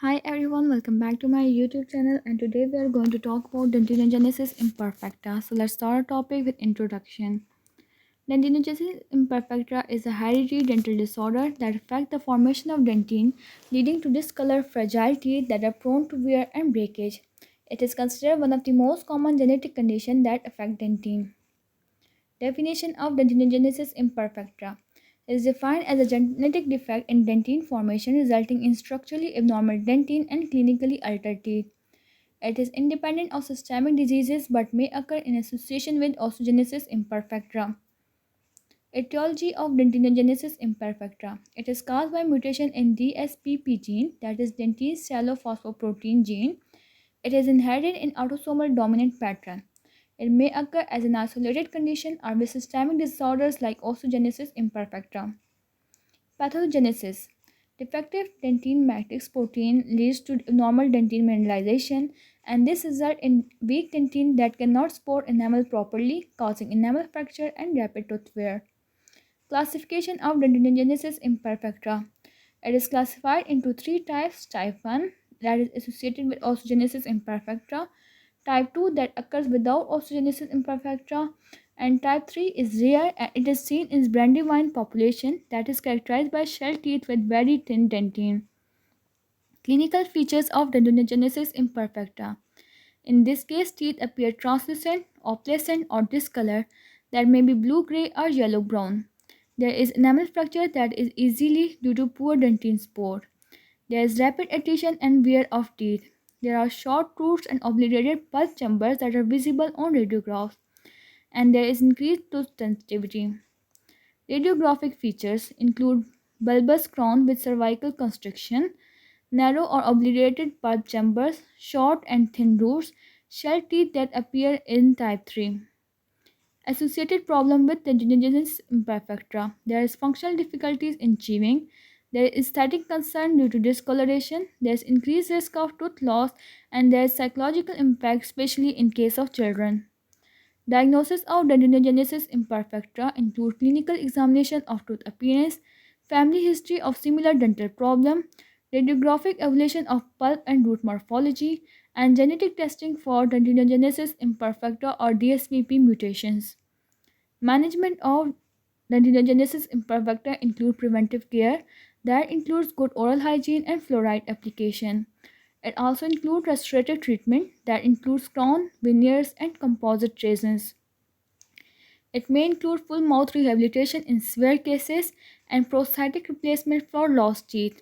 Hi everyone, welcome back to my YouTube channel, and today we are going to talk about Dentinogenesis Imperfecta. So let's start our topic with introduction. Dentinogenesis Imperfecta is a hereditary dental disorder that affects the formation of dentin, leading to discolored fragile teeth that are prone to wear and breakage. It is considered one of the most common genetic conditions that affect dentin. Definition of Dentinogenesis Imperfecta is defined as a genetic defect in dentin formation resulting in structurally abnormal dentin and clinically altered teeth. It is independent of systemic diseases but may occur in association with osteogenesis imperfecta. Etiology of dentinogenesis imperfecta. It is caused by mutation in DSPP gene, that is dentin sialophosphoprotein gene. It is inherited in autosomal dominant pattern. It may occur as an isolated condition or with systemic disorders like osteogenesis imperfecta. Pathogenesis. Defective dentin matrix protein leads to abnormal dentin mineralization, and this results in weak dentin that cannot support enamel properly, causing enamel fracture and rapid tooth wear. Classification of dentinogenesis imperfecta. It is classified into three types: type 1, that is associated with osteogenesis imperfecta; type 2, that occurs without osteogenesis imperfecta; and type 3 is rare and it is seen in brandywine population that is characterized by shell teeth with very thin dentin. Clinical features of dentinogenesis imperfecta. In this case, teeth appear translucent, opalescent, or discolored that may be blue-gray or yellow-brown. There is enamel fracture that is easily due to poor dentin support. There is rapid attrition and wear of teeth. There are short roots and obliterated pulp chambers that are visible on radiographs, and there is increased tooth sensitivity. Radiographic features include bulbous crown with cervical constriction, narrow or obliterated pulp chambers, short and thin roots, shell teeth that appear in type 3. Associated problem with dentinogenesis imperfecta. There is functional difficulties in chewing. There is aesthetic concern due to discoloration. There is increased risk of tooth loss, and there is psychological impact, especially in case of children. Diagnosis of dentinogenesis imperfecta include clinical examination of tooth appearance, family history of similar dental problem, radiographic evaluation of pulp and root morphology, and genetic testing for dentinogenesis imperfecta or DSPP mutations. Management of dentinogenesis imperfecta include preventive care that includes good oral hygiene and fluoride application. It also includes restorative treatment that includes crown, veneers, and composite resins. It may include full mouth rehabilitation in severe cases and prosthetic replacement for lost teeth.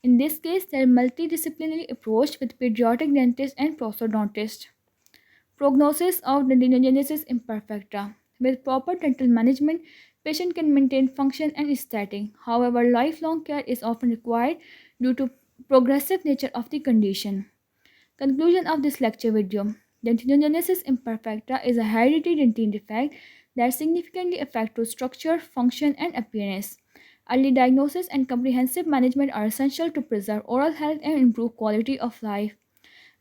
In this case, there is a multidisciplinary approach with pediatric dentist and prosthodontist. Prognosis of dentinogenesis imperfecta. With proper dental management, patient can maintain function and aesthetic. However, lifelong care is often required due to progressive nature of the condition. Conclusion of this lecture video. Dentinogenesis imperfecta is a hereditary dentin defect that significantly affects structure, function, and appearance. Early diagnosis and comprehensive management are essential to preserve oral health and improve quality of life.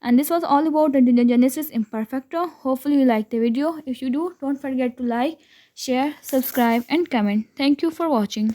And this was all about Dentinogenesis Imperfecta. Hopefully you liked the video. If you do, don't forget to like, share, subscribe, and comment. Thank you for watching.